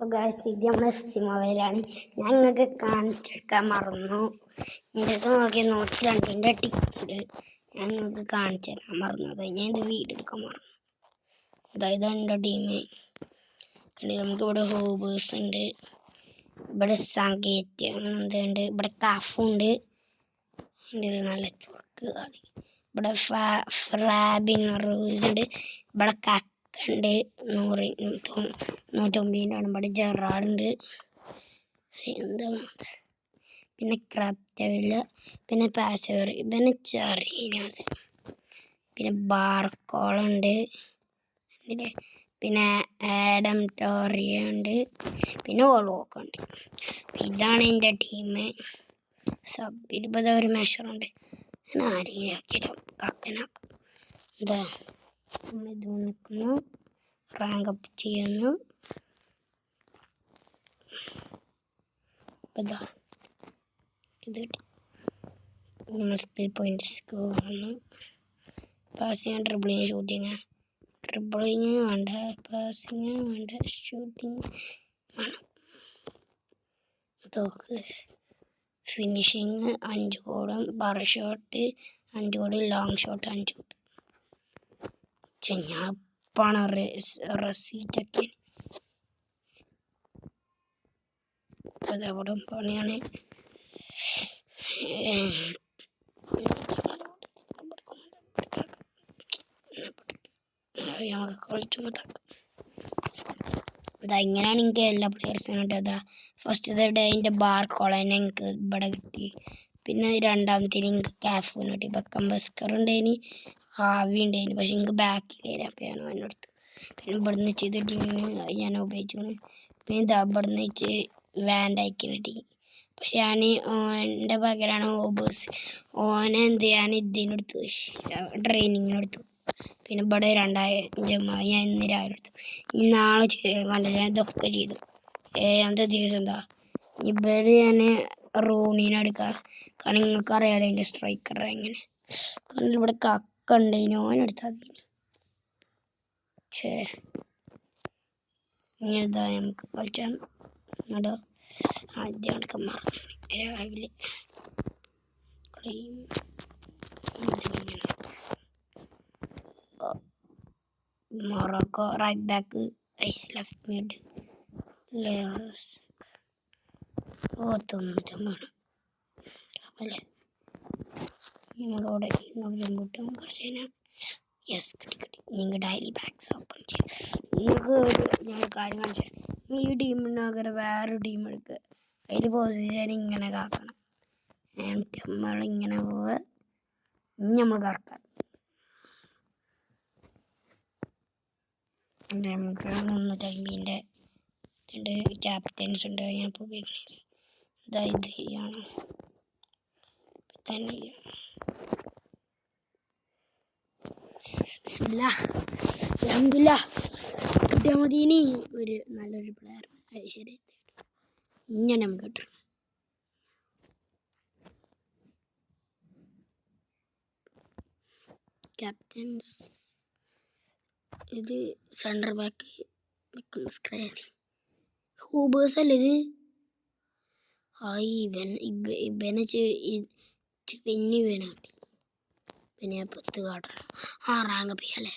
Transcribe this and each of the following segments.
അപ്പോൾ ഗായ്സ് ഇത് നമ്മളെ സിമോവയിലാണ്. ഞാൻ നിങ്ങൾക്ക് കാണിച്ചെടുക്കാൻ മറന്നു. എൻ്റെ അടുത്ത് നോക്കിയ 102 ടിക്കുണ്ട്. ഞാൻ നിങ്ങൾക്ക് കാണിച്ചു തരാൻ മറന്നത്. ഞാൻ ഇത് വീഡിയോ എടുക്കാൻ മറന്നു. അതായത് എൻ്റെ ടീം കണ്ടി. നമുക്കിവിടെ ഹോബേഴ്സ് ഉണ്ട്, ഇവിടെ സംഗീറ്റ് അങ്ങനെന്തുണ്ട്, ഇവിടെ കഫുണ്ട്, നല്ല ചുർക്ക് കളി, ഇവിടെ ഫ്രാബിൻ റോസ് ഉണ്ട്, ഇവിടെ കക്കുണ്ട് 190 ഇവിടെ ജെറാളുണ്ട്, എന്താ പിന്നെ ക്രാപ്റ്റവില്ല, പിന്നെ പാസവറി, പിന്നെ ചെറിയത്, പിന്നെ ബാർക്കോളുണ്ട്, പിന്നെ ആഡം ടോറിയ ഉണ്ട്, പിന്നെ ഓൾവോക്ക് ഉണ്ട്. ഇതാണ് എൻ്റെ ടീം. സബിലിപ്പോൾ ഒരു മെഷറുണ്ട്. ഞാൻ ആരെയും ആക്കിയാലും കക്കനാക്കും. എന്താ ഇത് നിൽക്കുന്നു, റാങ്ക് അപ്പ് ചെയ്യുന്നു. ഇതാ ഇത് കിട്ടി. നമ്മൾ സ്കിൽ പോയിൻറ്റ്സ് വന്നു. പാസ് ചെയ്യാൻ ഡ്രിബിളിങ്, ഷൂട്ടിങ്, ഡ്രിബിളിങ് വേണ്ട, പാസിങ് വേണ്ട, ഷൂട്ടിങ് വേണം. തോക്ക് ഫിനിഷിങ് 5 കോടും, ബർ ഷോട്ട് 5 കോടും, ലോങ് ഷോട്ട് 5 കോടും. ഞാപ്പാണ് റെസീറ്റൊക്കെ അതവിടെ പണിയാണ്. ഇതാ ഇങ്ങനെയാണ് എനിക്ക് എല്ലാ പ്ലെയേഴ്സിനും കിട്ടിയതാ. ഫസ്റ്റ് ഡേ അതിൻ്റെ ബാർക്കോളനെ എനിക്ക് ഇവിടെ കിട്ടി. പിന്നെ രണ്ടാമത്തേന് എനിക്ക് കാഫൂന് കിട്ടി. ബക്കം ബസ്കർ ഉണ്ടായിന്, ഹാവി ഉണ്ടായിന്, പക്ഷെ എനിക്ക് ബാക്കിലേന്. അപ്പോൾ ഞാൻ അവനടുത്ത്. പിന്നെ ഇവിടെ നിന്ന് ചെയ്ത ടീമിന് ഞാൻ ഉപയോഗിച്ചു. പിന്നെ ഇതാ ഇവിടെ നിന്ന് വെച്ച് വാൻഡൈക്കിന് കിട്ടി. പക്ഷെ ഞാൻ ഓൻ്റെ പകരമാണ് ഓബേഴ്സ്. ഓനെ എന്ത് ചെയ്യാൻ ഇതിനെടുത്തു, ട്രെയിനിങ്ങിനെടുത്തു. പിന്നെ ഇവിടെ 2000 ഞാൻ ഇന്ന് രാവിലെ എടുത്തു. ഇനി നാളെ കണ്ടില്ല, ഞാൻ ഇതൊക്കെ ചെയ്തു. ഏഴാമത്തെ ദിവസം എന്താ ഇവിടെ ഞാൻ റൂണീനെടുക്കാം. കാരണം നിങ്ങൾക്ക് അറിയാലോ എൻ്റെ സ്ട്രൈക്കർ എങ്ങനെ. കാരണം ഇവിടെ കക്ക ഉണ്ട്, ഓനെടുത്താൽ മതി. ഇതാ നമുക്ക് കളിച്ചാൽ നടോ ആദ്യം എടുക്കാൻ മറന്നു രാവിലെ കളിയും. മൊറോക്കോ റൈറ്റ് ബാക്ക്, ഐസ് ലെഫ്റ്റ് മിഡ്, ലേയേഴ്സ് 99 അല്ലേ. നമ്മളവിടെ കൂട്ടും കുറച്ച് കഴിഞ്ഞാൽ യെസ് കിട്ടി. നിങ്ങൾ ഡയലി ബാഗ്സ് ഓപ്പൺ ചെയ്യും. നിങ്ങൾക്ക് ഞാൻ കാര്യം കാണിച്ചു തരാം. ഈ ടീമിനകരം വേറൊരു ടീം എടുക്കുക, അതിൽ പൊസിഷൻ ഇങ്ങനെ കാക്കണം. നമ്മളിങ്ങനെ പോവുക, ഇനി നമ്മൾ കറക്കാം. നമുക്ക് 350 ഉണ്ട്, ക്യാപ്റ്റൻസ് ഉണ്ട്. ഞാൻ ഇപ്പോൾ ഉപയോഗിക്കുന്നില്ല. ഇത് ചെയ്യണം തന്നെ അൽഹംദുലില്ലാ കിട്ടിയാൽ മതിനി ഒരു നല്ലൊരു പ്ലെയർ. ശരി, ഇങ്ങനെ നമുക്ക് കിട്ടണം. ക്യാപ്റ്റൻസ് ഇത് സെൻറ്റർ ബാക്ക് സ്ക്രാഡി ഹൂബേഴ്സ് അല്ലേ ഇത്. ഇവനെ പിന്നെ ഇവനാക്കി പിന്നെ പത്ത് കാട്ടണം. റാങ്ക് ചെയ്യാല്ലേ.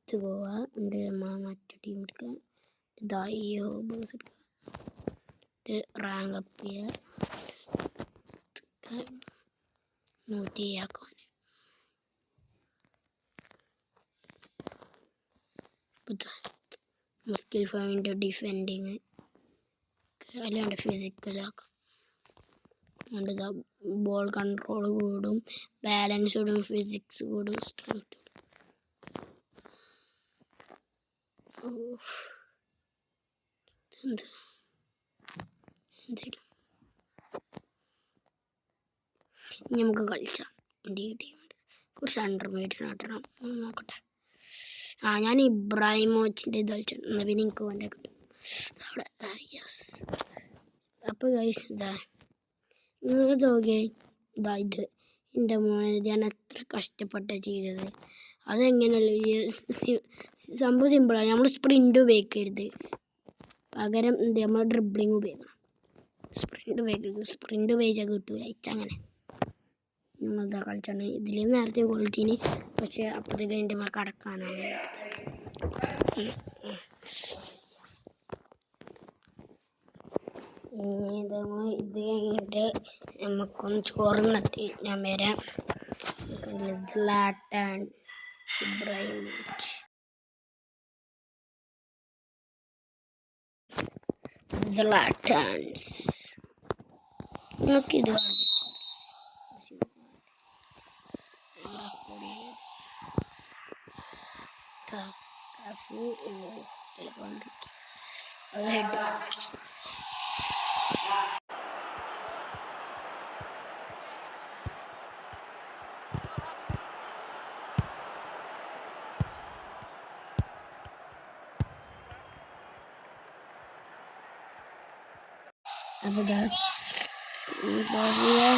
ഇത് പോവാ എൻ്റെ മറ്റു ടീം എടുക്കുക. ഇതായി ഹോബേഴ്സ് എടുക്കുക, റാങ്ക് അപ്പ് ചെയ്യുക, 100 ആക്കുവാൻ. സ്കിൽ ഫൈൻഡ്, ഡിഫെൻഡിങ് അല്ലാണ്ട് ഫിസിക്കലാക്കാം. അതുകൊണ്ട് ബോൾ കൺട്രോൾ കൂടും, ബാലൻസ് കൂടും, ഫിസിക്സ് കൂടും, സ്ട്രെങ്ത് കൂടും. എന്തേലും നമുക്ക് കളിച്ചാം. എൻ്റെ ഈ ടീമുണ്ട്, കുറച്ച് അണ്ടർ മീറ്റർ നടണം. നോക്കട്ടെ. ഞാൻ ഇബ്രാഹിമോവിച്ചിൻ്റെ ഇത് കളിച്ചിട്ടുണ്ട്. എന്നാൽ പിന്നെ എനിക്ക് വേണ്ട കിട്ടും അവിടെ. യെസ്. അപ്പോൾ ഗൈസ് ഇതാ നിങ്ങൾക്ക് നോക്കിയേ, ഇത് എൻ്റെ മോനെ ഞാൻ എത്ര കഷ്ടപ്പെട്ടാണ് ചെയ്തത്. അതെങ്ങനെയല്ല സംഭവം സിമ്പിളാണ്. നമ്മൾ സ്പ്രിൻ്റ് ഉപയോഗിക്കരുത്, പകരം നമ്മൾ ഡ്രിബ്ലിങ് ഉപയോഗിക്കണം. സ്പ്രിൻ്റ് ഉപയോഗിക്കരുത്, സ്പ്രിൻ്റ് ഉപയോഗിച്ചാൽ കിട്ടൂല. അങ്ങനെ നമ്മളെന്താ കളിച്ചാണ് ഇതിൽ നേരത്തെ ക്വാളിറ്റീന്, പക്ഷേ അപ്പോഴത്തേക്ക് അതിൻ്റെ മേൽ കടക്കാനാണ്. ഇത് കഴിഞ്ഞിട്ട് നമുക്കൊന്ന് ചോറിനെത്തി ഞാൻ വരാം. Zlatan Ibrahimovic. Zlatans നമുക്കിത് apa dah Bosnia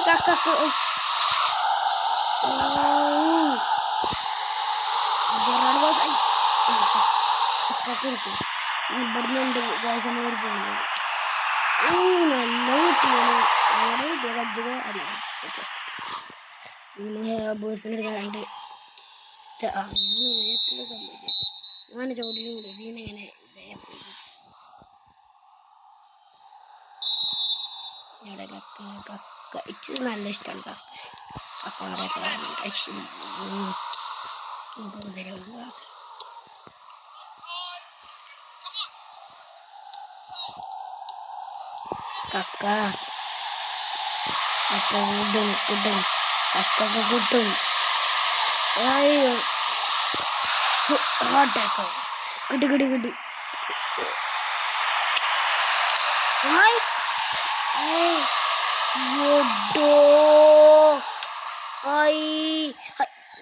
kakakku jangan bos kakakku itu bermain guys sama orang നല്ല കുട്ടിയാണ്. അവിടെ കുട്ടിയെ കജ്ജുക അല്ല ജസ്റ്റ് ബോസിന് കണ്ട് ഞാൻ എത്ര സംഭവിച്ചു. ഞാൻ ചോദിക്കും പിന്നെ ഇങ്ങനെ ഇവിടെ കക്ക ഇച്ചിരി നല്ല ഇഷ്ടമാണ് കക്ക കിട്ടും. അയ്യോ ഹാർട്ടാക്കോ കിട്ടി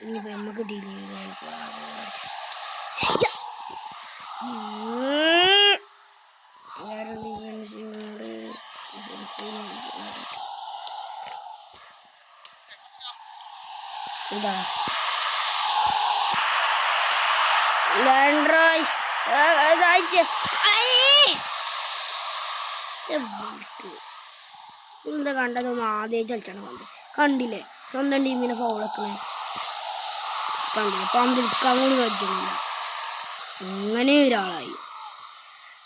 ഇനിയിപ്പോ നമുക്ക് ഡീൽ ചെയ്യാൻ എന്താ എന്താ കണ്ടതൊന്നും ആദ്യം കളിച്ചാണ് കണ്ടില്ലേ സ്വന്തം ടീമിനെ ഫൗളൊക്കെ കണ്ടില്ലേ പന്തിരിക്കാൻ കൂടി കഴിച്ചില്ല. അങ്ങനെ ഒരാളായി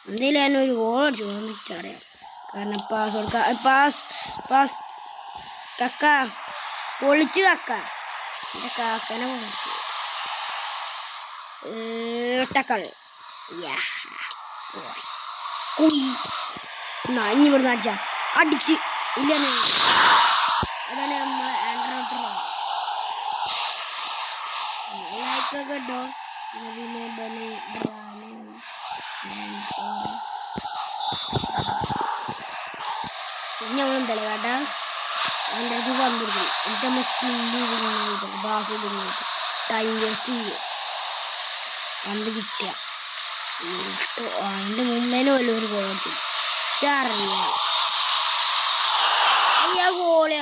എന്തെങ്കിലും തന്നെ ഒരു ഗോൾ അടിച്ചു ചോദിച്ചറിയാം. കാരണം പാസ് കൊടുക്ക പാസ് കക്ക പൊളിച്ചു എൻ്റെ കാക്കനെ പൊളിച്ചു ടക്കൾ ഇനി ഇവിടുന്ന് അടിച്ച് ഇല്ല. അതാണ് നമ്മളെ ആൻഡ്രോട്ടോ കേട്ടോ. പിന്നെ നമ്മളെന്തല്ല കേട്ടാ എൻ്റെ അടുത്ത് വന്നിരിക്കും. എന്നിട്ട് നമ്മൾ സ്കില്ല് ബാസ് ടൈം വേസ്റ്റ് ചെയ്യും. പന്ത് കിട്ടിയ അതിൻ്റെ മുമ്പേനെ വല്ല ഒരു ഗോൾ അടിച്ചു അറിയാം. അയ്യാ ഗോള്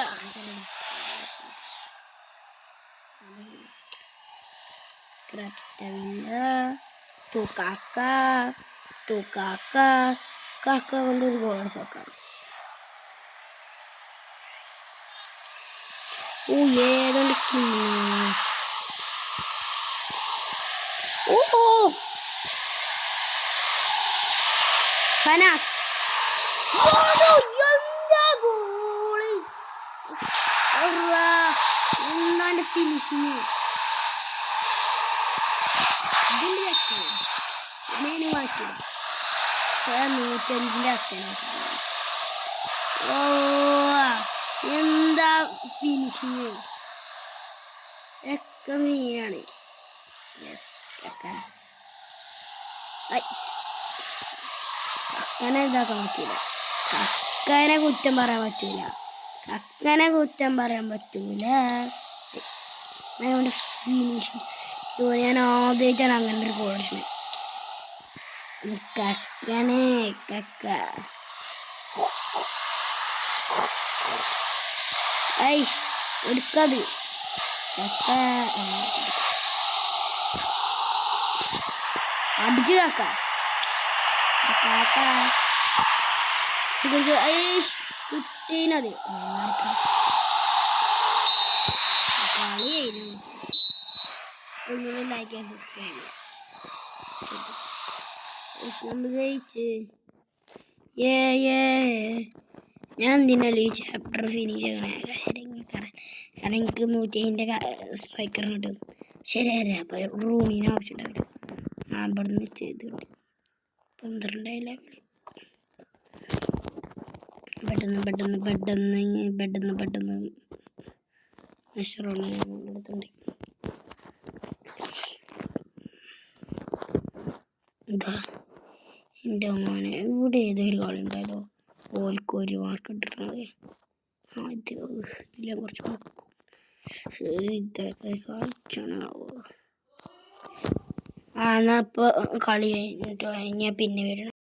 കാക്ക കൊണ്ടൊരു ഗോൾ അടിച്ചു നോക്കാം. ഏതുകൊണ്ട് സ്കിന്ന് ഫനാസ് എന്താണ് ഫിനിഷിങ് മാറ്റി 105ൻ്റെ അക്കനെ എന്താ ഫിനിഷിങ് ഒക്കെ മീനാണ്. യെസ് കക്കനെ ഇതാക്കാൻ പറ്റൂല. കക്കനെ കുറ്റം പറയാൻ പറ്റൂല. അവൻ്റെ ഫിനിഷിങ് ഞാൻ ആദ്യമായിട്ടാണ് അങ്ങനെ ഒരു ഗോൾ അടിച്ചത്. കക്കനെ ഐഷ് എടുക്കത് അടിച്ചു കാക്ക ഐഷ് കിട്ടീനത് കളി കഴിഞ്ഞു. ലൈക്ക് ആൻഡ് സബ്സ്ക്രൈബ് നമ്മൾ ജയിച്ച്. ഞാൻ എന്തിനല്ലേ ഈ ചാപ്റ്റർ ഫിനിഷ് ചെയ്യണേ? കാരണം എനിക്ക് 100 സ്ട്രൈക്കർ കിട്ടും. ശരിയല്ലേ? അപ്പം റൂമിന് ആവശ്യമുണ്ടാവില്ല. അവിടെ നിന്ന് ചെയ്ത് കിട്ടി 12 ലെവൽ. പെട്ടെന്ന് മെഷറോണ് എടുത്തുണ്ട്. എന്താ എൻ്റെ മോനെ ഇവിടെ ഏതൊരു കളിയുണ്ടല്ലോ ഓൽക്കൊരു മാർക്ക് ഇട്ടിരുന്നത്. ഇതിലെ കുറച്ച് നോക്കും ഇതൊക്കെ കളിച്ചാണാവോ. എന്നാൽ ഇപ്പോൾ കളി കഴിഞ്ഞിട്ടോ ഞാൻ പിന്നെ വരണം.